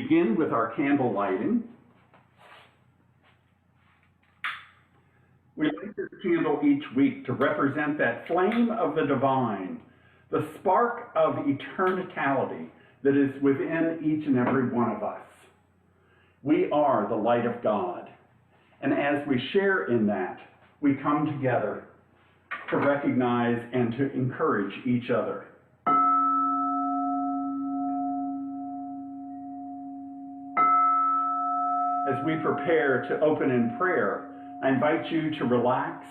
begin with our candle lighting. We light this candle each week to represent that flame of the divine, the spark of eternality that is within each and every one of us. We are the light of God. And as we share in that, we come together to recognize and to encourage each other. As we prepare to open in prayer, I invite you to relax,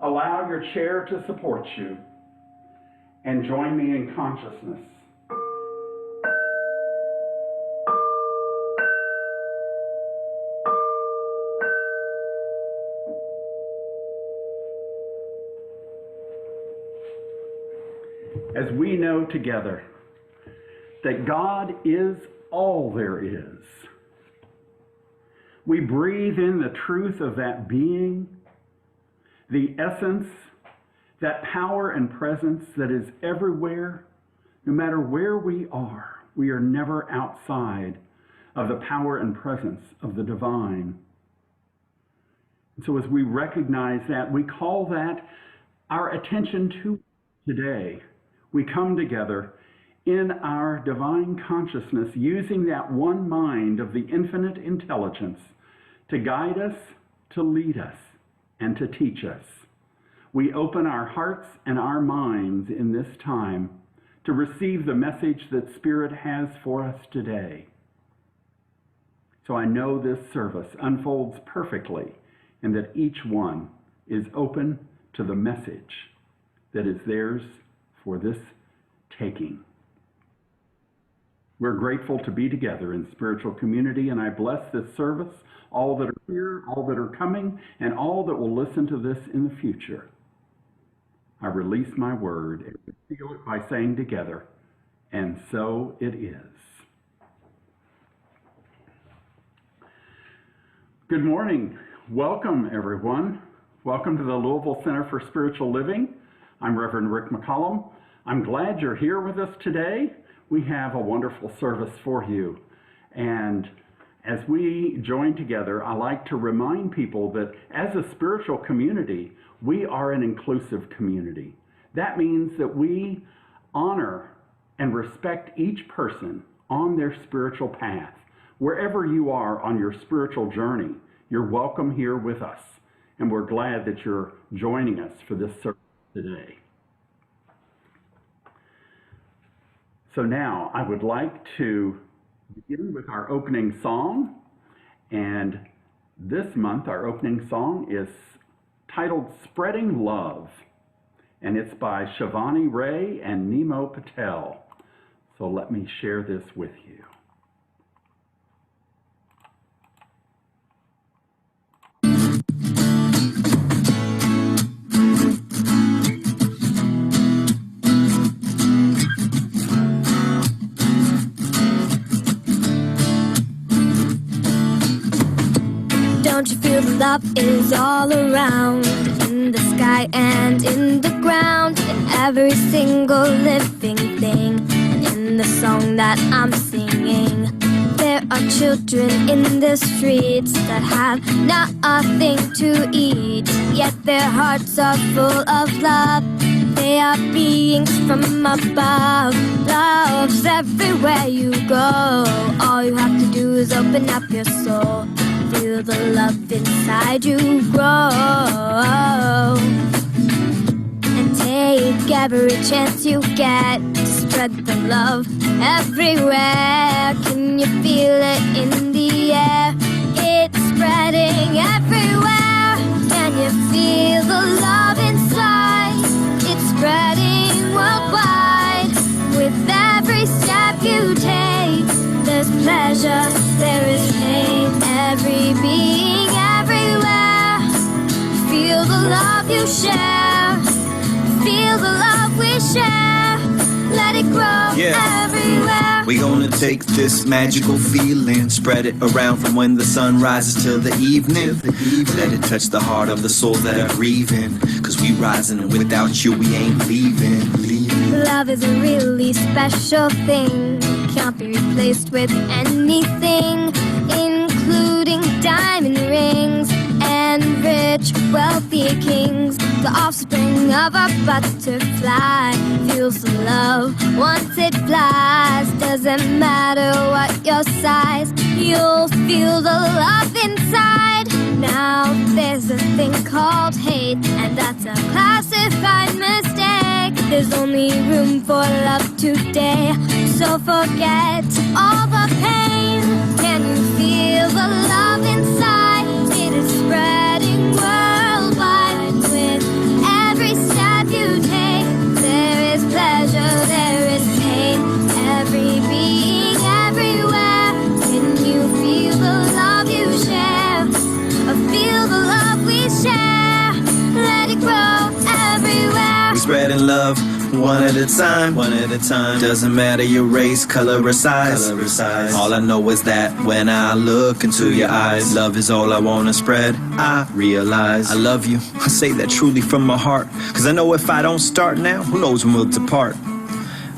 allow your chair to support you, and join me in consciousness. As we know together that God is all there is, we breathe in the truth of that being, the essence, that power and presence that is everywhere. No matter where we are never outside of the power and presence of the divine. And so as we recognize that, we call that our attention to today. We come together in our divine consciousness, using that one mind of the infinite intelligence to guide us, to lead us, and to teach us. We open our hearts and our minds in this time to receive the message that Spirit has for us today. So I know this service unfolds perfectly and that each one is open to the message that is theirs for this taking. We're grateful to be together in spiritual community, and I bless this service, all that are here, all that are coming, and all that will listen to this in the future. I release my word and we seal it by saying together, and so it is. Good morning. Welcome, everyone. Welcome to the Louisville Center for Spiritual Living. I'm Reverend Rick McCollum. I'm glad you're here with us today. We have a wonderful service for you. And as we join together, I like to remind people that as a spiritual community, we are an inclusive community. That means that we honor and respect each person on their spiritual path. Wherever you are on your spiritual journey, you're welcome here with us. And we're glad that you're joining us for this service today. So now I would like to begin with our opening song. And this month our opening song is titled Spreading Love. And it's by Shivani Ray and Nemo Patel. So let me share this with you. Don't you feel the love is all around, in the sky and in the ground, in every single living thing, in the song that I'm singing. There are children in the streets that have nothing to eat, yet their hearts are full of love. They are beings from above. Love's everywhere you go. All you have to do is open up your soul. Feel the love inside you grow, and take every chance you get to spread the love everywhere. Can you feel it in the air? It's spreading everywhere. Can you feel the love inside? It's spreading worldwide. With every step you take, there's pleasure, there is pain. Every being, everywhere. Feel the love you share. Feel the love we share. Let it grow everywhere. We gonna take this magical feeling, spread it around from when the sun rises till the evening. Let it touch the heart of the souls that are grieving, 'cause we rising and without you we ain't leaving. Love is a really special thing. cannot be replaced with anything, including diamond rings and rich, wealthy kings. The offspring of a butterfly feels the love once it flies. Doesn't matter what your size, you'll feel the love inside. Now there's a thing called hate, and that's a classified mistake. There's only room for love today, so forget all the pain. Can you feel the love inside? It is spreading worldwide. With every step you take, there is pleasure, there is pain. Every being, everywhere. Can you feel the love you share? Or feel the love we share? Let it grow everywhere. We spreading love one at a time, one at a time. Doesn't matter your race, color, or size. All I know is that when I look into your eyes, love is all I wanna spread. I realize I love you. I say that truly from my heart, 'cause I know if I don't start now, who knows when we'll depart.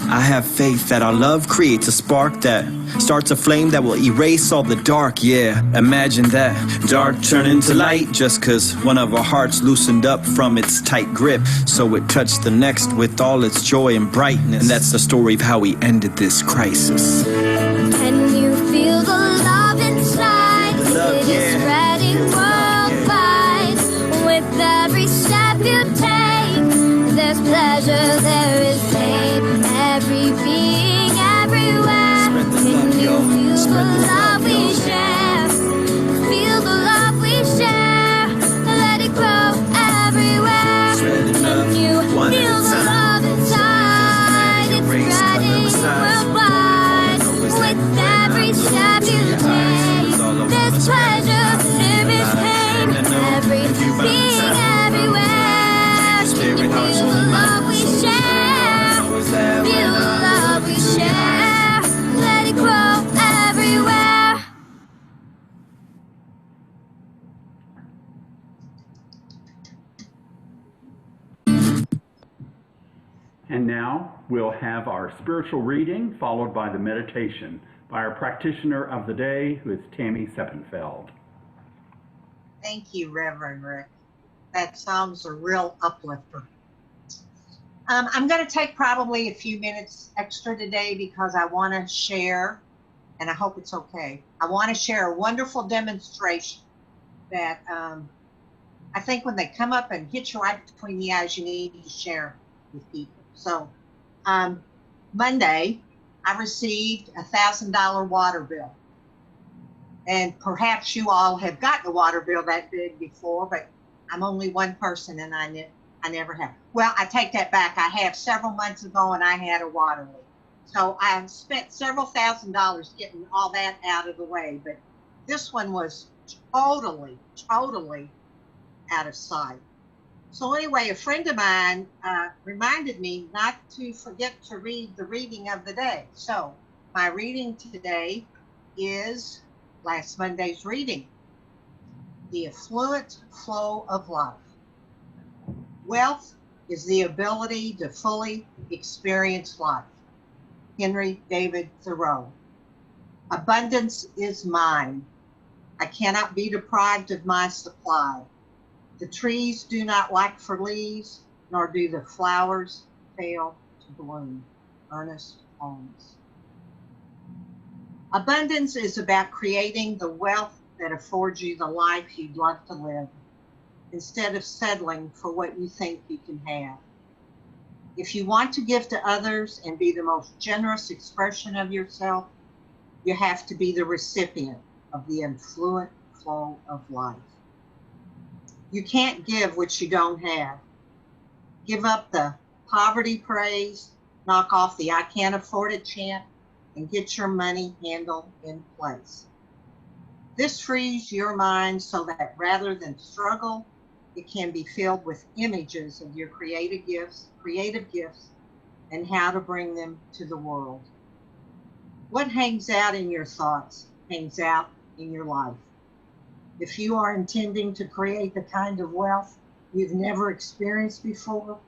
I have faith that our love creates a spark that starts a flame that will erase all the dark, yeah. Imagine that, dark turning to light, just 'cause one of our hearts loosened up from its tight grip, so it touched the next with all its joy and brightness. And that's the story of how we ended this crisis. Can you feel the love inside? It is spreading worldwide. With every step you take, there's pleasure, there is pain. Every being, everywhere. Can you feel the love we share? Feel the love we share. Let it grow everywhere. Can you feel the love inside? It's spreading worldwide. With every step you take, there's pleasure, there is pain. Every being, everywhere. Can you feel the love we share? Feel the love we share. Let it grow everywhere. And now we'll have our spiritual reading followed by the meditation by our practitioner of the day, who is Tammy Seppenfeld. Thank you, Reverend Rick. That sounds a real uplifter. I'm going to take probably a few minutes extra today because I want to share, and I hope it's okay, I want to share a wonderful demonstration that I think when they come up and hit you right between the eyes, you need to share with people. So Monday, I received a $1,000 water bill. And perhaps you all have gotten a water bill that big before, but I'm only one person and I never have. Well, I take that back. I have several months ago and I had a water leak. So I spent several $1,000s getting all that out of the way, but this one was totally out of sight. So anyway, a friend of mine reminded me not to forget to read the reading of the day. So my reading today is last Monday's reading, The Affluent Flow of Life. Wealth is the ability to fully experience life. Henry David Thoreau. Abundance is mine. I cannot be deprived of my supply. The trees do not lack for leaves, nor do the flowers fail to bloom. Ernest Holmes. Abundance is about creating the wealth that affords you the life you'd love to live, instead of settling for what you think you can have. If you want to give to others and be the most generous expression of yourself, you have to be the recipient of the affluent flow of life. You can't give what you don't have. Give up the poverty praise, knock off the I can't afford it chant, and get your money handle in place. This frees your mind so that rather than struggle, it can be filled with images of your creative gifts, and how to bring them to the world. What hangs out in your thoughts hangs out in your life. If you are intending to create the kind of wealth you've never experienced before,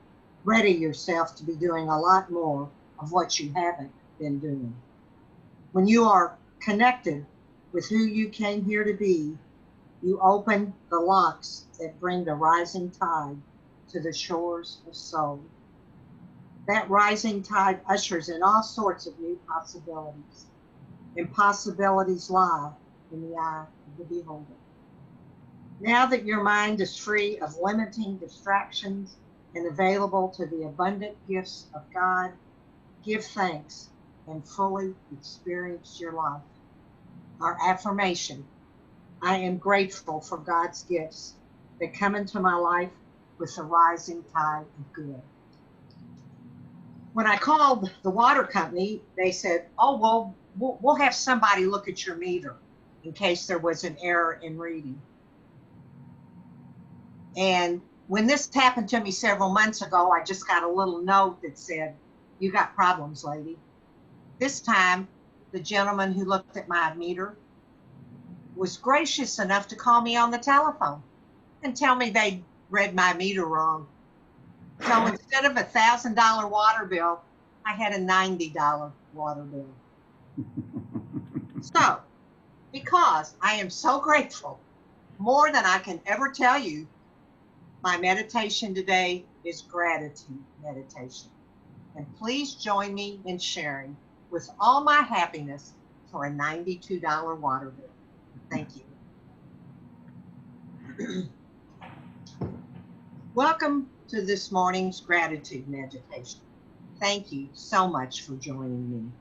ready yourself to be doing a lot more of what you haven't been doing. When you are connected with who you came here to be, you open the locks that bring the rising tide to the shores of soul. That rising tide ushers in all sorts of new possibilities. Impossibilities lie in the eye of the beholder. Now that your mind is free of limiting distractions and available to the abundant gifts of God, give thanks and fully experience your life. Our affirmation: I am grateful for God's gifts that come into my life with the rising tide of good. When I called the water company, they said, oh, well, we'll have somebody look at your meter in case there was an error in reading. And when this happened to me several months ago, I just got a little note that said, you got problems, lady. This time, the gentleman who looked at my meter was gracious enough to call me on the telephone and tell me they read my meter wrong. So instead of a $1,000 water bill, I had a $90 water bill. So, because I am so grateful, more than I can ever tell you, my meditation today is gratitude meditation. And please join me in sharing with all my happiness for a $92 water bill. Thank you. Welcome to this morning's gratitude meditation. Thank you so much for joining me.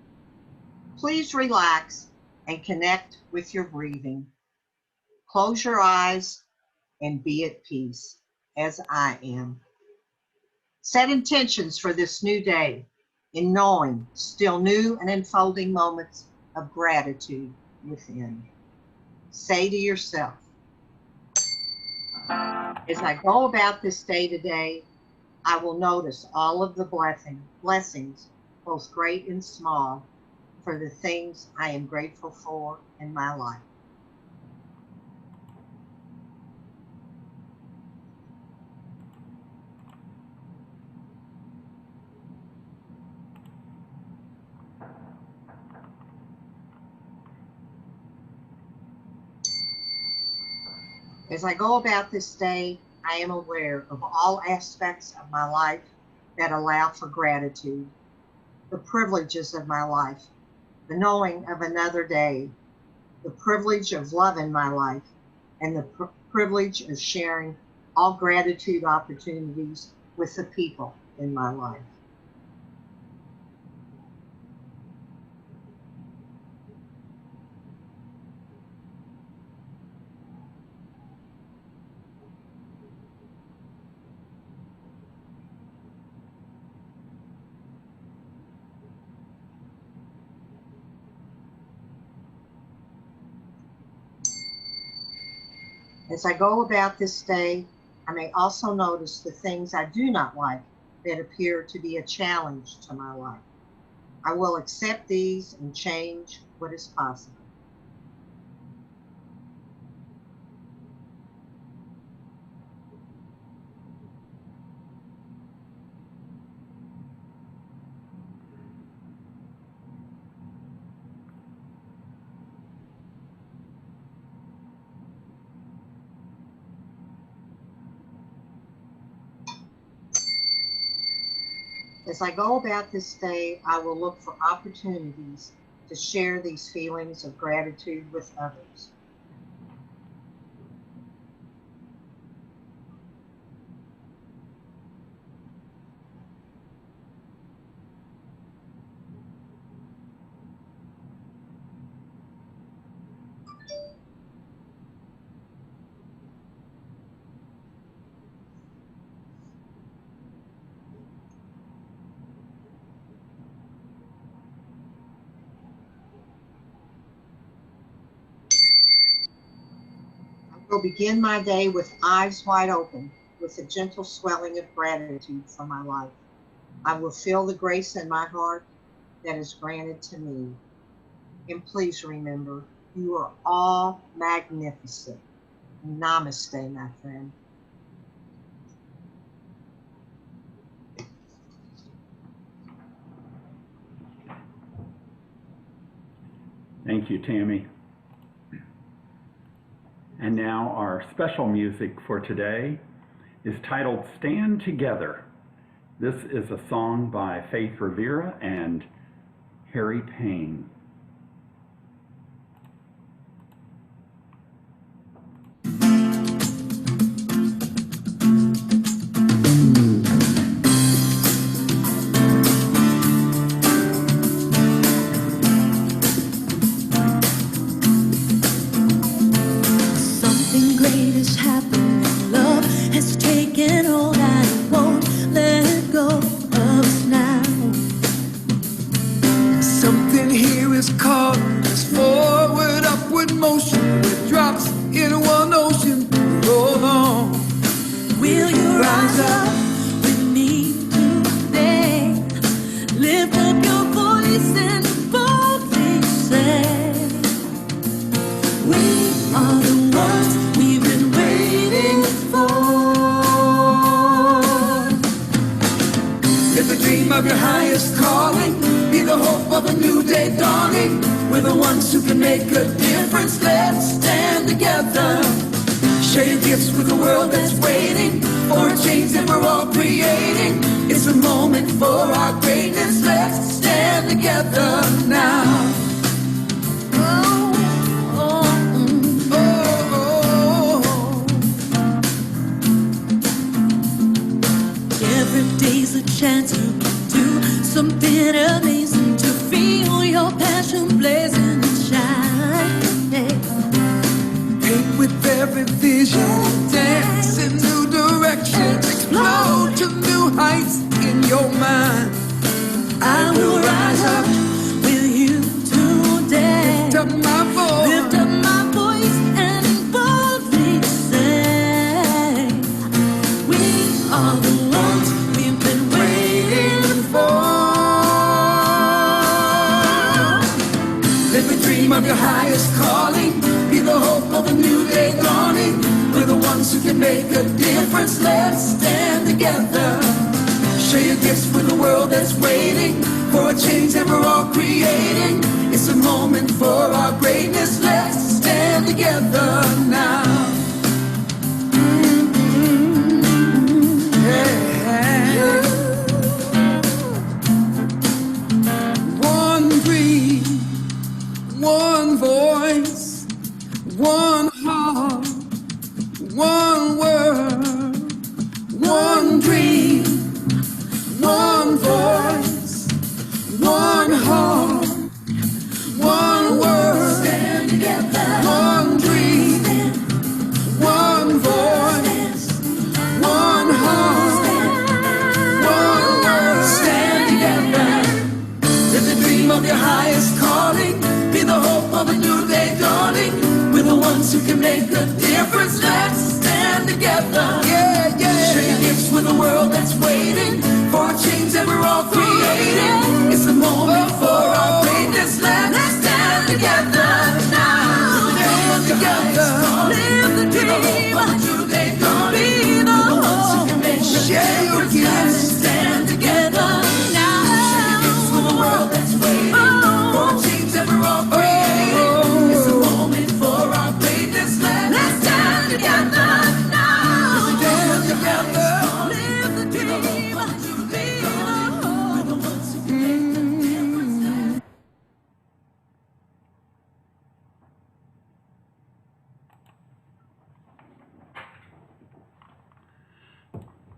Please relax and connect with your breathing. Close your eyes and be at peace, as I am. Set intentions for this new day in knowing still new and unfolding moments of gratitude within. Say to yourself, as I go about this day today, I will notice all of the blessings, both great and small, for the things I am grateful for in my life. As I go about this day, I am aware of all aspects of my life that allow for gratitude, the privileges of my life, the knowing of another day, the privilege of love in my life, and the privilege of sharing all gratitude opportunities with the people in my life. As I go about this day, I may also notice the things I do not like that appear to be a challenge to my life. I will accept these and change what is possible. As I go about this day, I will look for opportunities to share these feelings of gratitude with others. I will begin my day with eyes wide open, with a gentle swelling of gratitude for my life. I will feel the grace in my heart that is granted to me. And please remember, you are all magnificent. Namaste, my friend. Thank you, Tammy. And now our special music for today is titled Stand Together. This is a song by Faith Rivera and Harry Payne.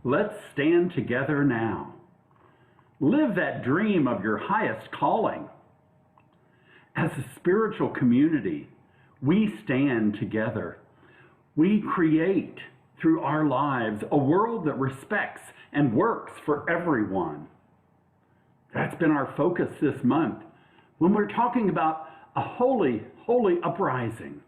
Let's stand together now. Live that dream of your highest calling. As a spiritual community, we stand together. We create through our lives a world that respects and works for everyone. That's been our focus this month when we're talking about a holy, holy uprising.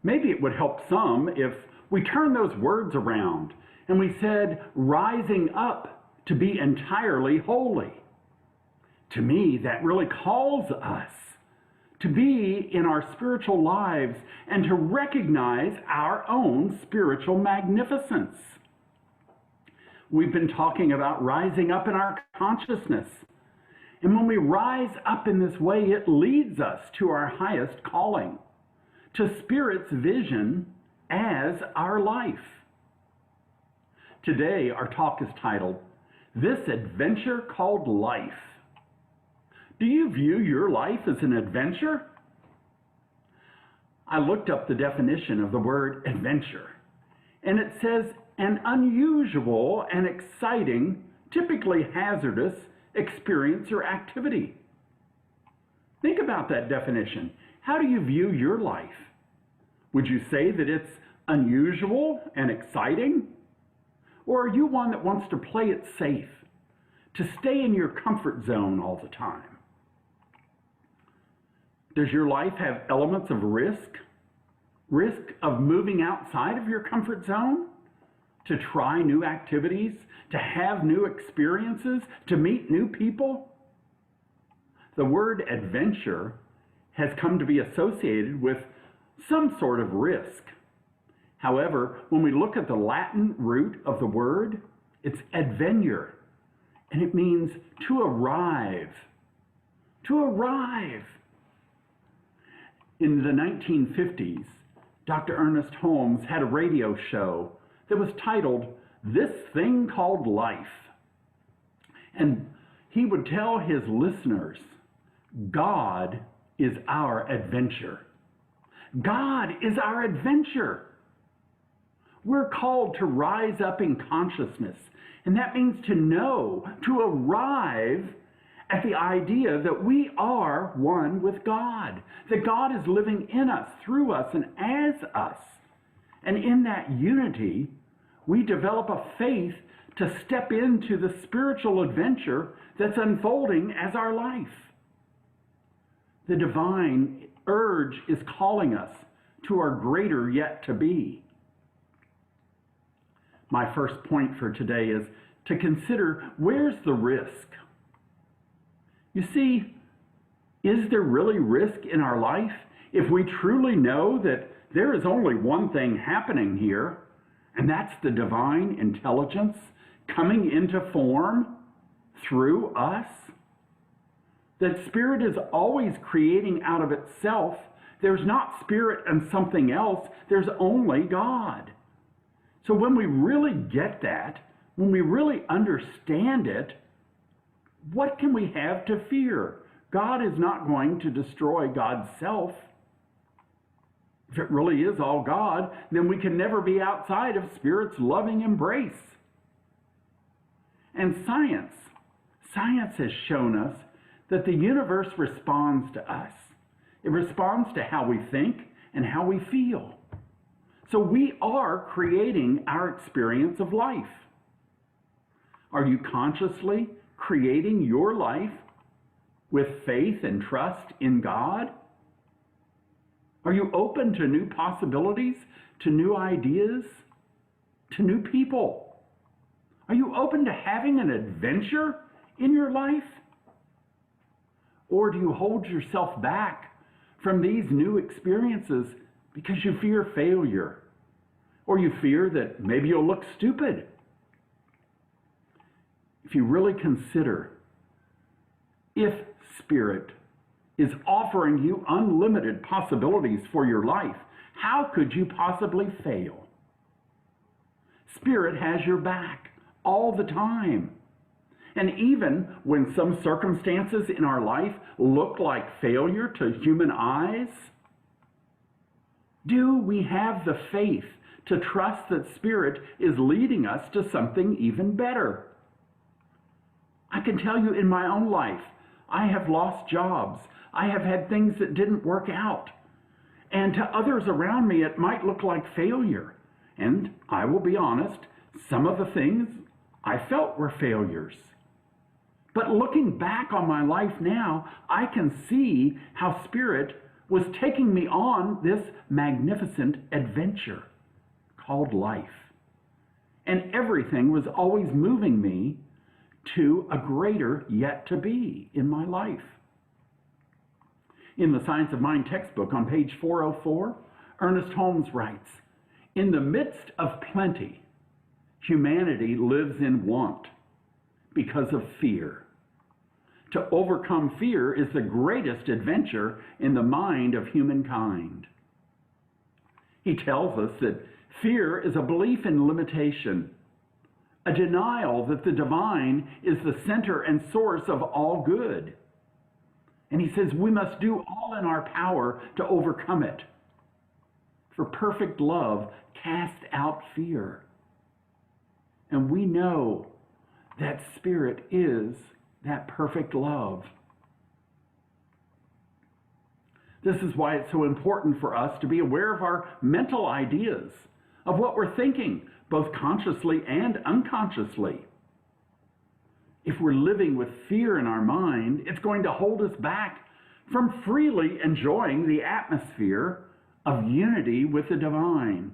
Maybe it would help some if we turn those words around and we said, rising up to be entirely holy. To me, that really calls us to be in our spiritual lives and to recognize our own spiritual magnificence. We've been talking about rising up in our consciousness And when we rise up in this way, it leads us to our highest calling, to Spirit's vision as our life. Today, our talk is titled, This Adventure Called Life. Do you view your life as an adventure? I looked up the definition of the word adventure, and it says an unusual and exciting, typically hazardous experience or activity. Think about that definition. How do you view your life? Would you say that it's unusual and exciting? Or are you one that wants to play it safe, to stay in your comfort zone all the time? Does your life have elements of risk? Risk of moving outside of your comfort zone? To try new activities? To have new experiences? To meet new people? The word adventure has come to be associated with some sort of risk. However, when we look at the Latin root of the word, it's adventure, and it means to arrive. To arrive. In the 1950s, Dr. Ernest Holmes had a radio show that was titled, This Thing Called Life. And he would tell his listeners, God is our adventure. God is our adventure. We're called to rise up in consciousness, and that means to know, to arrive at the idea that we are one with God, that God is living in us, through us, and as us. And in that unity, we develop a faith to step into the spiritual adventure that's unfolding as our life. The divine urge is calling us to our greater yet to be. My first point for today is to consider, where's the risk? You see, is there really risk in our life if we truly know that there is only one thing happening here, and that's the divine intelligence coming into form through us? That Spirit is always creating out of itself. There's not Spirit and something else. There's only God. So when we really get that, when we really understand it, what can we have to fear? God is not going to destroy God's self. If it really is all God, then we can never be outside of Spirit's loving embrace. And science has shown us that the universe responds to us. It responds to how we think and how we feel. So we are creating our experience of life. Are you consciously creating your life with faith and trust in God? Are you open to new possibilities, to new ideas, to new people? Are you open to having an adventure in your life? Or do you hold yourself back from these new experiences because you fear failure? Or you fear that maybe you'll look stupid? If you really consider, if Spirit is offering you unlimited possibilities for your life, how could you possibly fail? Spirit has your back all the time. And even when some circumstances in our life look like failure to human eyes, do we have the faith to trust that Spirit is leading us to something even better? I can tell you in my own life, I have lost jobs. I have had things that didn't work out. And to others around me, it might look like failure. And I will be honest, some of the things I felt were failures. But looking back on my life now, I can see how Spirit was taking me on this magnificent adventure called life. And everything was always moving me to a greater yet to be in my life. In the Science of Mind textbook on page 404, Ernest Holmes writes, "In the midst of plenty, humanity lives in want because of fear. to overcome fear is the greatest adventure in the mind of humankind. He tells us that fear is a belief in limitation, a denial that the divine is the center and source of all good. And he says we must do all in our power to overcome it. For perfect love casts out fear. And we know that Spirit is that perfect love. This is why it's so important for us to be aware of our mental ideas, of what we're thinking, both consciously and unconsciously. If we're living with fear in our mind, it's going to hold us back from freely enjoying the atmosphere of unity with the divine.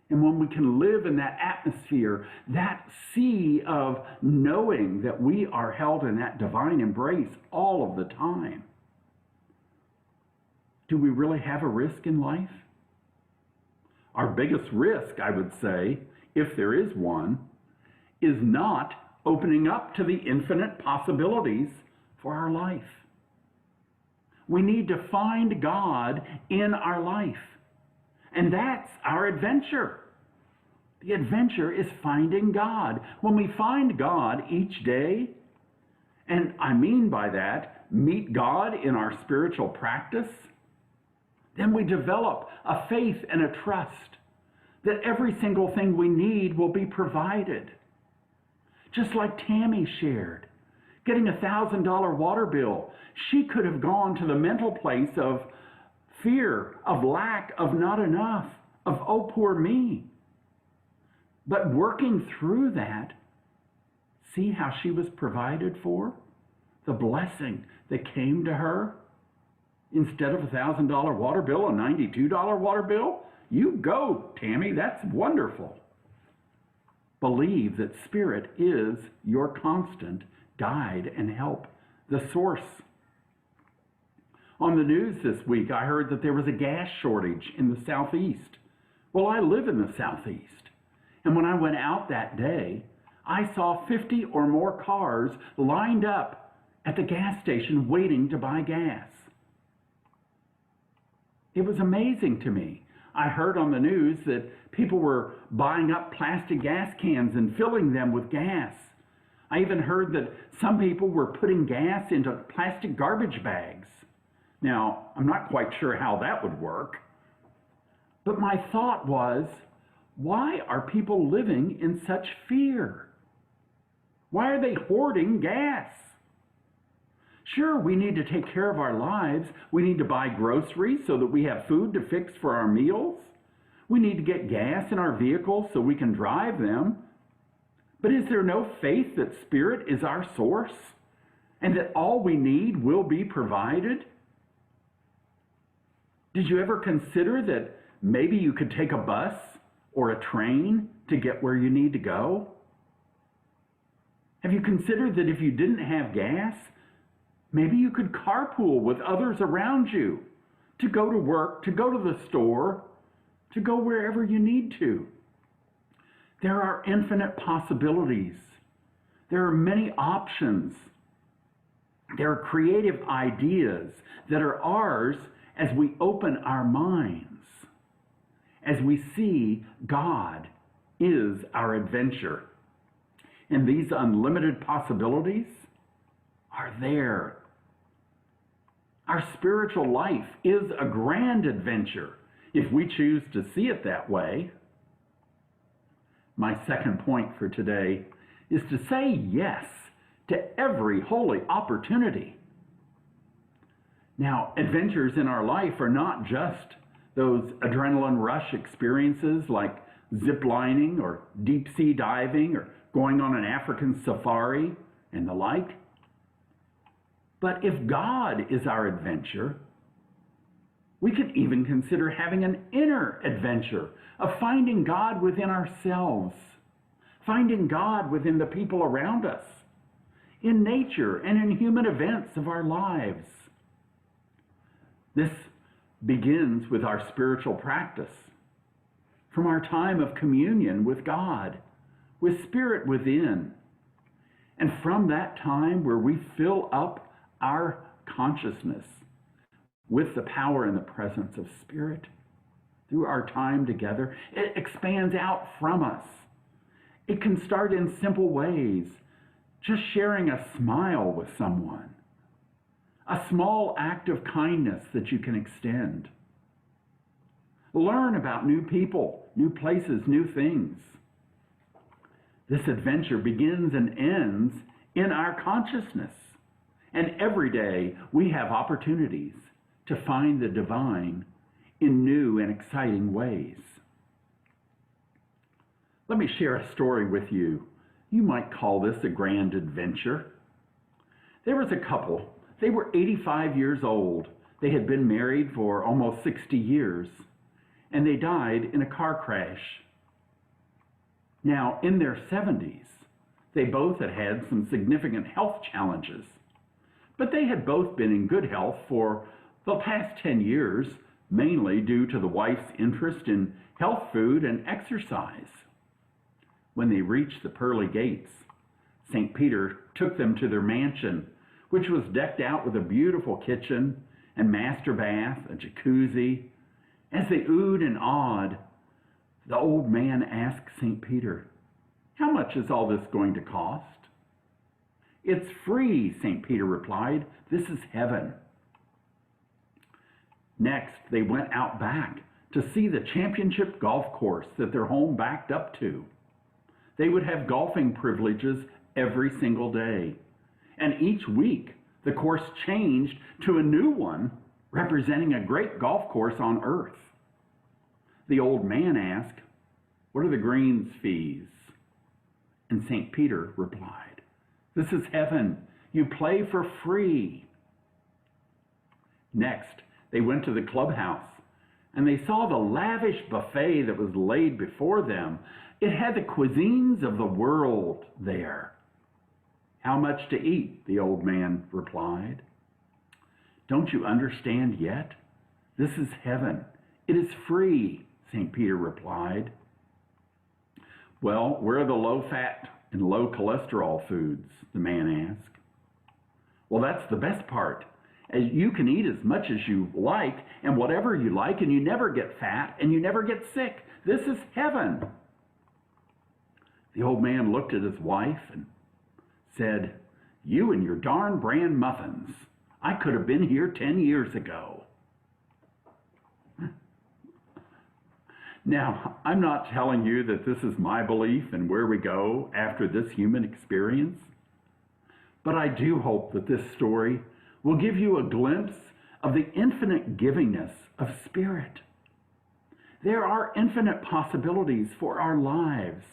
And when we can live in that atmosphere, that sea of knowing that we are held in that divine embrace all of the time, do we really have a risk in life? Our biggest risk, I would say, if there is one, is not opening up to the infinite possibilities for our life. We need to find God in our life. And that's our adventure. The adventure is finding God. When we find God each day, and I mean by that, meet God in our spiritual practice, then we develop a faith and a trust that every single thing we need will be provided. Just like Tammy shared, getting a $1,000 water bill, she could have gone to the mental place of fear, of lack, of not enough, of oh, poor me. But working through that, see how she was provided for? The blessing that came to her. Instead of a $1,000 water bill, a $92 water bill, you go, Tammy, that's wonderful. Believe that Spirit is your constant guide and help, the source. On the news this week, I heard that there was a gas shortage in the Southeast. Well, I live in the Southeast. And when I went out that day, I saw 50 or more cars lined up at the gas station waiting to buy gas. It was amazing to me. I heard on the news that people were buying up plastic gas cans and filling them with gas. I even heard that some people were putting gas into plastic garbage bags. Now, I'm not quite sure how that would work. But my thought was, why are people living in such fear? Why are they hoarding gas? Sure, we need to take care of our lives. We need to buy groceries so that we have food to fix for our meals. We need to get gas in our vehicles so we can drive them. But is there no faith that Spirit is our source and that all we need will be provided? Did you ever consider that maybe you could take a bus or a train to get where you need to go? Have you considered that if you didn't have gas, maybe you could carpool with others around you to go to work, to go to the store, to go wherever you need to? There are infinite possibilities. There are many options. There are creative ideas that are ours as we open our minds, as we see God is our adventure. And these unlimited possibilities are there. Our spiritual life is a grand adventure if we choose to see it that way. My second point for today is to say yes to every holy opportunity. Now, adventures in our life are not just those adrenaline rush experiences like zip lining or deep sea diving or going on an African safari and the like. But if God is our adventure, we could even consider having an inner adventure of finding God within ourselves, finding God within the people around us, in nature and in human events of our lives. This begins with our spiritual practice, from our time of communion with God, with Spirit within. And from that time where we fill up our consciousness with the power and the presence of Spirit through our time together, it expands out from us. It can start in simple ways, just sharing a smile with someone, a small act of kindness that you can extend. Learn about new people, new places, new things. This adventure begins and ends in our consciousness. And every day we have opportunities to find the divine in new and exciting ways. Let me share a story with you. You might call this a grand adventure. There was a couple. They were 85 years old. They had been married for almost 60 years, and they died in a car crash. Now, in their 70s, they both had had some significant health challenges, but they had both been in good health for the past 10 years, mainly due to the wife's interest in health food and exercise. When they reached the pearly gates, St. Peter took them to their mansion, which was decked out with a beautiful kitchen and master bath, a jacuzzi. As they oohed and awed, the old man asked St. Peter, "How much is all this going to cost?" "It's free," St. Peter replied. "This is heaven." Next, they went out back to see the championship golf course that their home backed up to. They would have golfing privileges every single day. And each week, the course changed to a new one representing a great golf course on earth. The old man asked, "What are the greens fees?" And St. Peter replied, "This is heaven. You play for free." Next, they went to the clubhouse, and they saw the lavish buffet that was laid before them. It had the cuisines of the world there. "How much to eat?" the old man replied. "Don't you understand yet? This is heaven. It is free," St. Peter replied. "Well, where are the low-fat and low-cholesterol foods?" the man asked. "Well, that's the best part. As you can eat as much as you like and whatever you like, and you never get fat and you never get sick. This is heaven." The old man looked at his wife and said, "You and your darn bran muffins. I could have been here 10 years ago." Now, I'm not telling you that this is my belief and where we go after this human experience, but I do hope that this story will give you a glimpse of the infinite givingness of Spirit. There are infinite possibilities for our lives.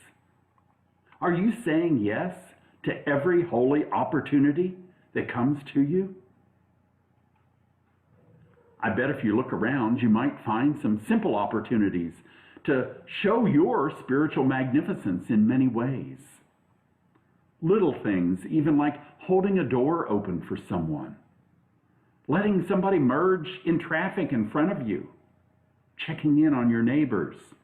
Are you saying yes to every holy opportunity that comes to you? I bet if you look around, you might find some simple opportunities to show your spiritual magnificence in many ways. Little things, even like holding a door open for someone, letting somebody merge in traffic in front of you, checking in on your neighbors.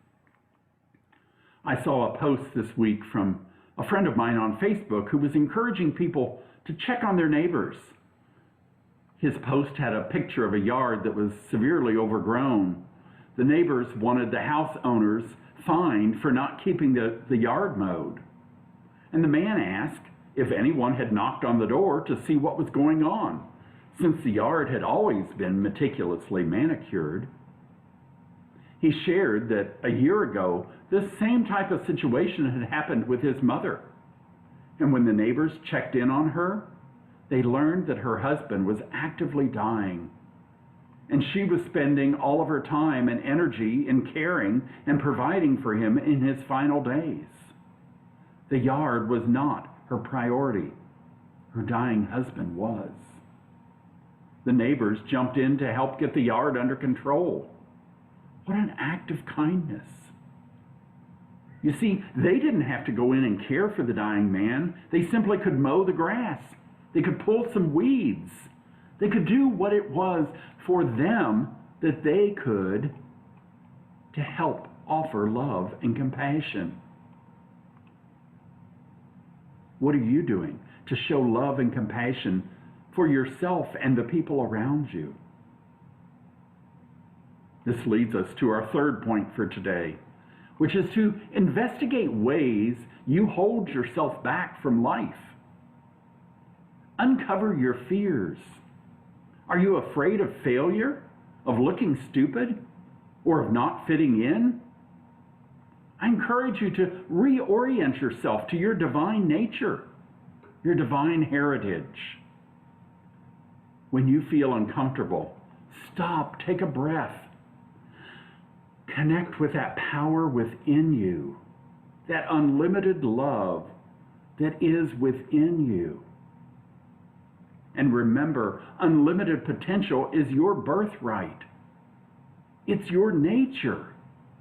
I saw a post this week from a friend of mine on Facebook who was encouraging people to check on their neighbors. His post had a picture of a yard that was severely overgrown. The neighbors wanted the house owners fined for not keeping the yard mowed. And the man asked if anyone had knocked on the door to see what was going on, since the yard had always been meticulously manicured. He shared that a year ago, this same type of situation had happened with his mother. And when the neighbors checked in on her, they learned that her husband was actively dying. And she was spending all of her time and energy in caring and providing for him in his final days. The yard was not her priority. Her dying husband was. The neighbors jumped in to help get the yard under control. What an act of kindness. You see, they didn't have to go in and care for the dying man. They simply could mow the grass. They could pull some weeds. They could do what it was for them that they could to help offer love and compassion. What are you doing to show love and compassion for yourself and the people around you. This leads us to our third point for today, which is to investigate ways you hold yourself back from life. Uncover your fears. Are you afraid of failure, of looking stupid, or of not fitting in? I encourage you to reorient yourself to your divine nature, your divine heritage. When you feel uncomfortable, stop, take a breath. Connect with that power within you, that unlimited love that is within you. And remember, unlimited potential is your birthright. It's your nature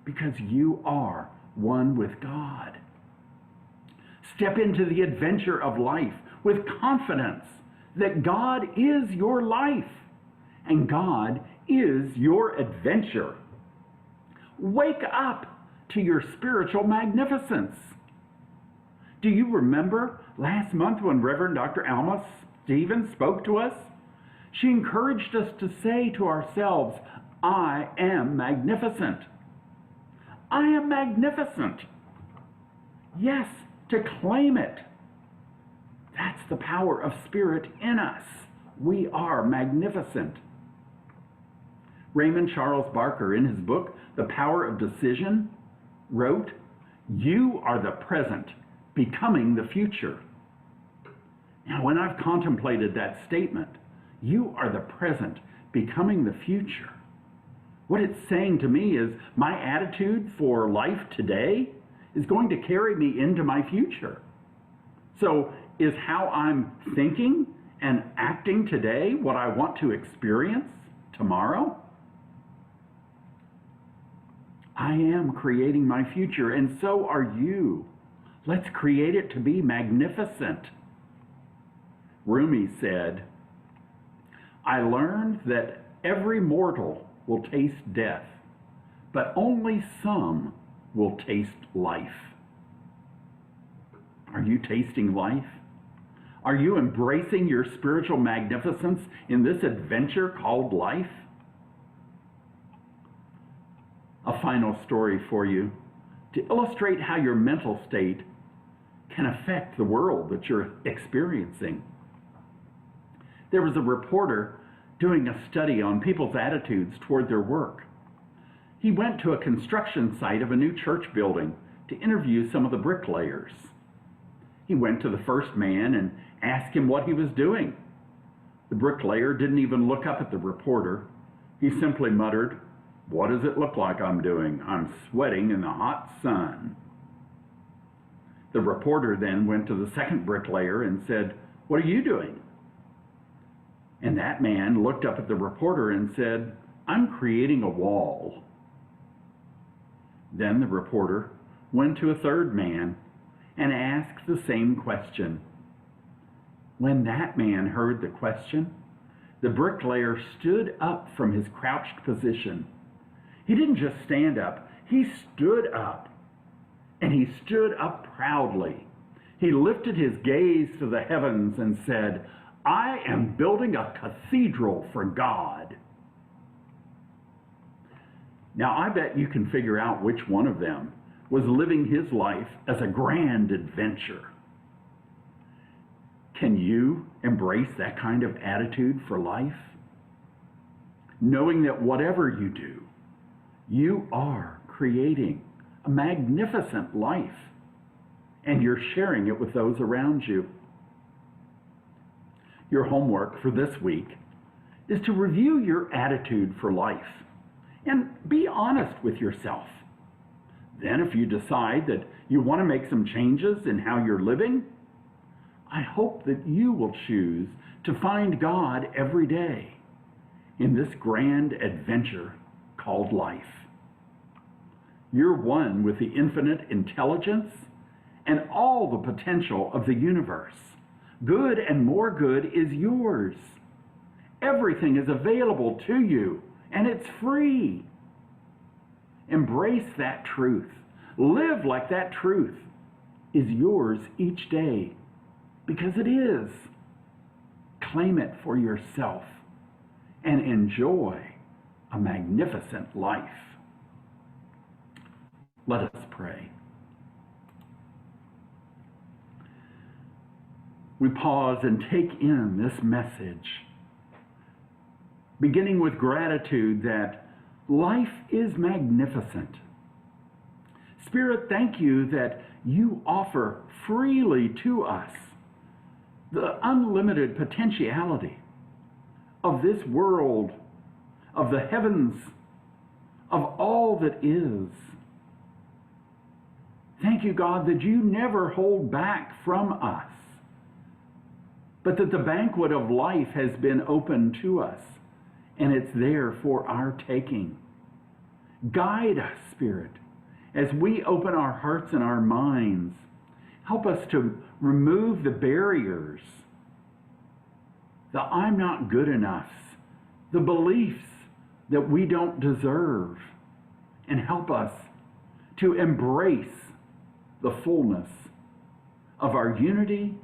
because you are one with God. Step into the adventure of life with confidence that God is your life and God is your adventure. Wake up to your spiritual magnificence. Do you remember last month when Reverend Dr. Alma Stevens spoke to us? She encouraged us to say to ourselves, I am magnificent. I am magnificent. Yes, to claim it. That's the power of spirit in us. We are magnificent. Raymond Charles Barker, in his book, The Power of Decision, wrote, "You are the present, becoming the future." Now, when I've contemplated that statement, you are the present, becoming the future, what it's saying to me is my attitude for life today is going to carry me into my future. So is how I'm thinking and acting today what I want to experience tomorrow? I am creating my future, and so are you. Let's create it to be magnificent. Rumi said, I learned that every mortal will taste death, but only some will taste life. Are you tasting life? Are you embracing your spiritual magnificence in this adventure called life? A final story for you to illustrate how your mental state can affect the world that you're experiencing. There was a reporter doing a study on people's attitudes toward their work. He went to a construction site of a new church building to interview some of the bricklayers. He went to the first man and asked him what he was doing. The bricklayer didn't even look up at the reporter. He simply muttered, "What does it look like I'm doing? I'm sweating in the hot sun." The reporter then went to the second bricklayer and said, "What are you doing?" And that man looked up at the reporter and said, "I'm creating a wall." Then the reporter went to a third man and asked the same question. When that man heard the question, the bricklayer stood up from his crouched position. He didn't just stand up, he stood up. And he stood up proudly. He lifted his gaze to the heavens and said, "I am building a cathedral for God." Now, I bet you can figure out which one of them was living his life as a grand adventure. Can you embrace that kind of attitude for life? Knowing that whatever you do, you are creating a magnificent life, and you're sharing it with those around you. Your homework for this week is to review your attitude for life and be honest with yourself. Then if you decide that you want to make some changes in how you're living, I hope that you will choose to find God every day in this grand adventure called life. You're one with the infinite intelligence and all the potential of the universe. Good and more good is yours. Everything is available to you, and it's free. Embrace that truth. Live like that truth is yours each day. because it is. Claim it for yourself and enjoy a magnificent life. Let us pray. We pause and take in this message, beginning with gratitude that life is magnificent. Spirit, thank you that you offer freely to us the unlimited potentiality of this world, of the heavens, of all that is. Thank you, God, that you never hold back from us, but that the banquet of life has been opened to us, and it's there for our taking. Guide us, Spirit, as we open our hearts and our minds. Help us to remove the barriers, the I'm not good enough, the beliefs that we don't deserve, and help us to embrace the fullness of our unity,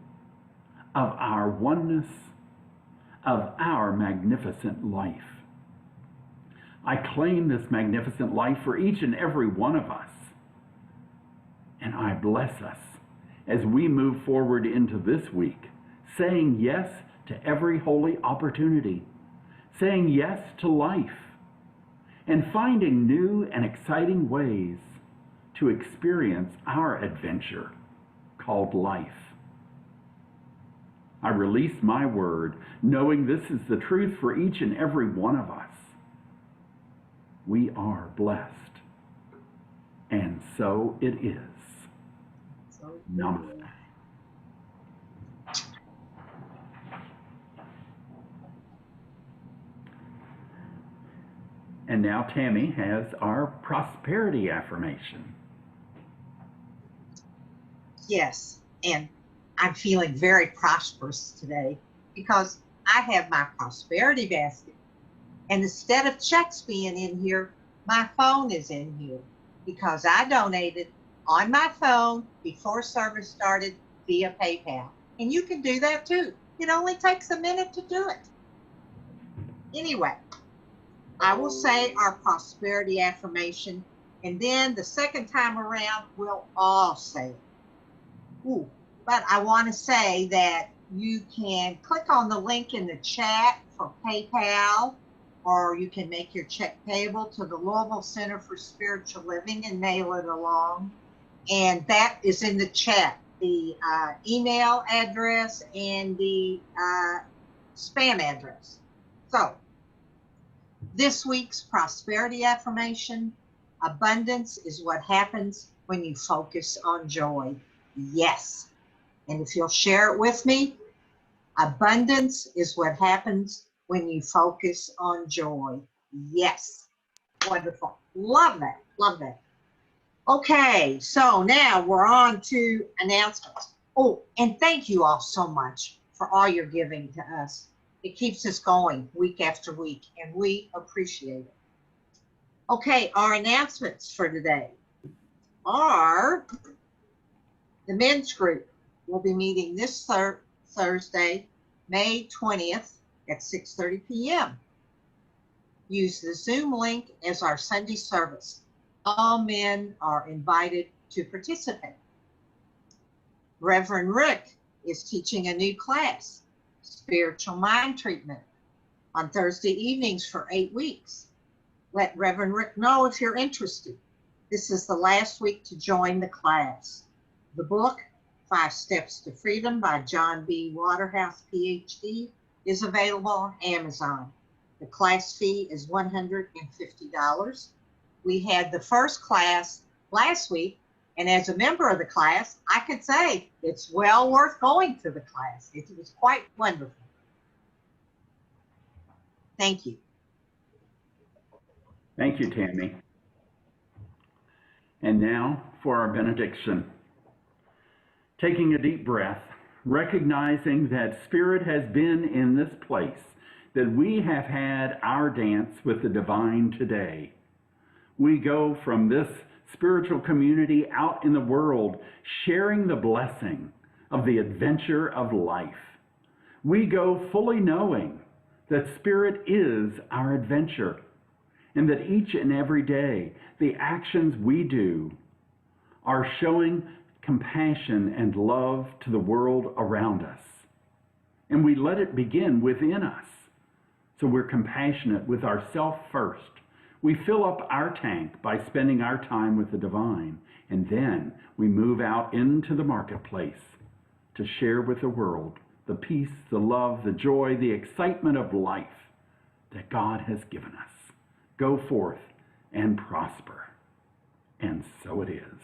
of our oneness, of our magnificent life. I claim this magnificent life for each and every one of us, and I bless us as we move forward into this week, saying yes to every holy opportunity, saying yes to life, and finding new and exciting ways to experience our adventure called life. I release my word, knowing this is the truth for each and every one of us. We are blessed, and so it is. Namaste. And now Tammy has our prosperity affirmation. Yes, and I'm feeling very prosperous today because I have my prosperity basket. And instead of checks being in here, my phone is in here because I donated on my phone before service started via PayPal. And you can do that too. It only takes a minute to do it. Anyway, I will say our prosperity affirmation, and then the second time around, we'll all say it. Ooh, but I want to say that you can click on the link in the chat for PayPal, or you can make your check payable to the Louisville Center for Spiritual Living and mail it along. And that is in the chat, the email address and the spam address. So this week's prosperity affirmation: abundance is what happens when you focus on joy. Yes. And if you'll share it with me, abundance is what happens when you focus on joy. Yes. Wonderful. Love that. Love that. Okay, so now we're on to announcements. Oh, and thank you all so much for all your giving to us. It keeps us going week after week, and we appreciate it. Okay, our announcements for today are the men's group will be meeting this Thursday, May 20th at 6:30 p.m. Use the Zoom link as our Sunday service. All men are invited to participate. Reverend Rick is teaching a new class, Spiritual Mind Treatment, on Thursday evenings for 8 weeks. Let Reverend Rick know if you're interested. This is the last week to join the class. The book, 5 Steps to Freedom by John B. Waterhouse, PhD, is available on Amazon. The class fee is $150. We had the first class last week, and as a member of the class, I could say it's well worth going to the class. It was quite wonderful. Thank you. Thank you, Tammy. And now for our benediction. Taking a deep breath, recognizing that Spirit has been in this place, that we have had our dance with the divine today. We go from this spiritual community out in the world, sharing the blessing of the adventure of life. We go fully knowing that Spirit is our adventure, and that each and every day the actions we do are showing compassion and love to the world around us. And we let it begin within us. So we're compassionate with ourselves first. We fill up our tank by spending our time with the divine, and then we move out into the marketplace to share with the world the peace, the love, the joy, the excitement of life that God has given us. Go forth and prosper. And so it is.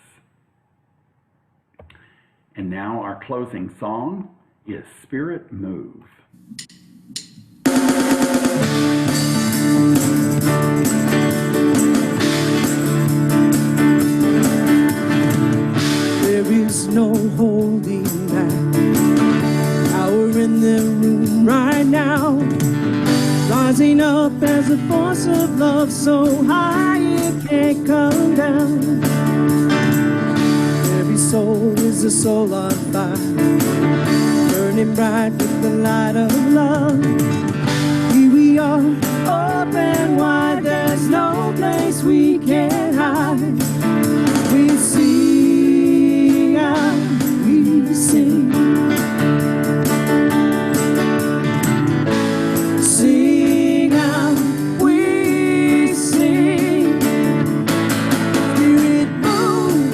And now our closing song is Spirit Move. There is no holding back. Power in the room right now, rising up as a force of love so high it can't come down. Every soul is a soul on fire, burning bright with the light of love. Here we are, open wide, there's no place we can't hide. We sing out, we sing. Sing out, we sing. Spirit move,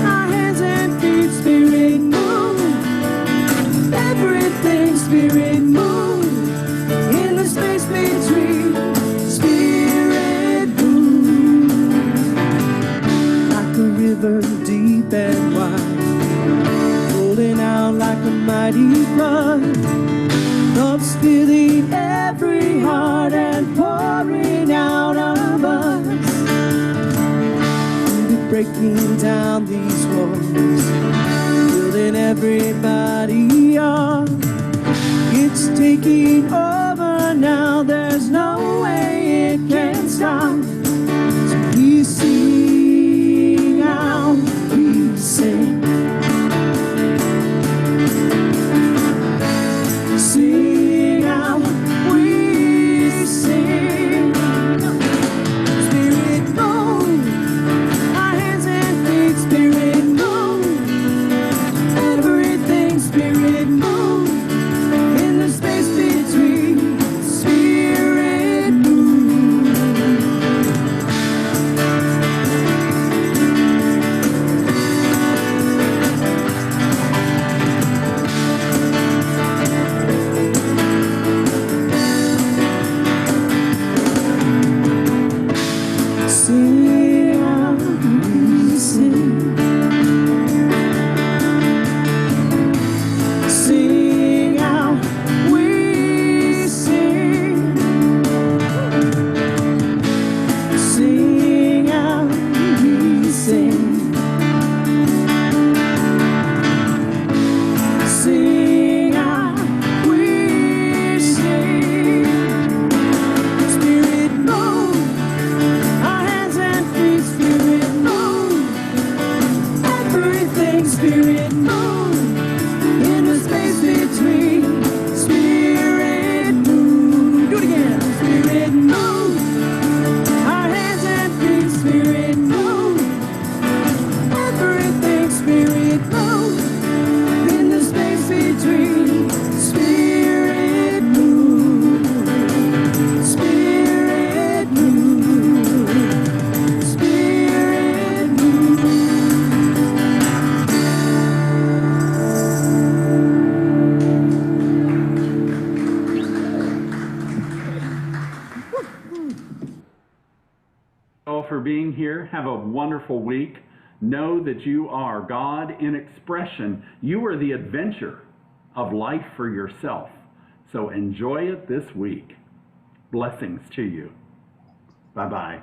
our hands and feet, Spirit move. Everything, Spirit move. In the space between, Spirit move. Like a river deep and wide, rolling out like a mighty flood. Love's filling every heart and pouring out of us. We're breaking down these walls, building everybody up. It's taking over now, there's no way it can stop. So we sing out, we sing. Sing out, we sing. Spirit move, our hands and feet, Spirit move. Everything, Spirit move. In the space between, Spirit move. Sing out, we sing. Sing out, we sing. Sing out, we sing. Sing out, we sing. Spirit move, our hands and feet, Spirit move. Everything, Spirit move. In the space between, Spirit move. Do it again. Spirit move. Our hands and feet, Spirit move. Everything, Spirit move. In the space between, Spirit move. Spirit move. Spirit move. All for being here. Have a wonderful week. Know that you are God in expression. You are the adventure of life for yourself. So enjoy it this week. Blessings to you. Bye-bye.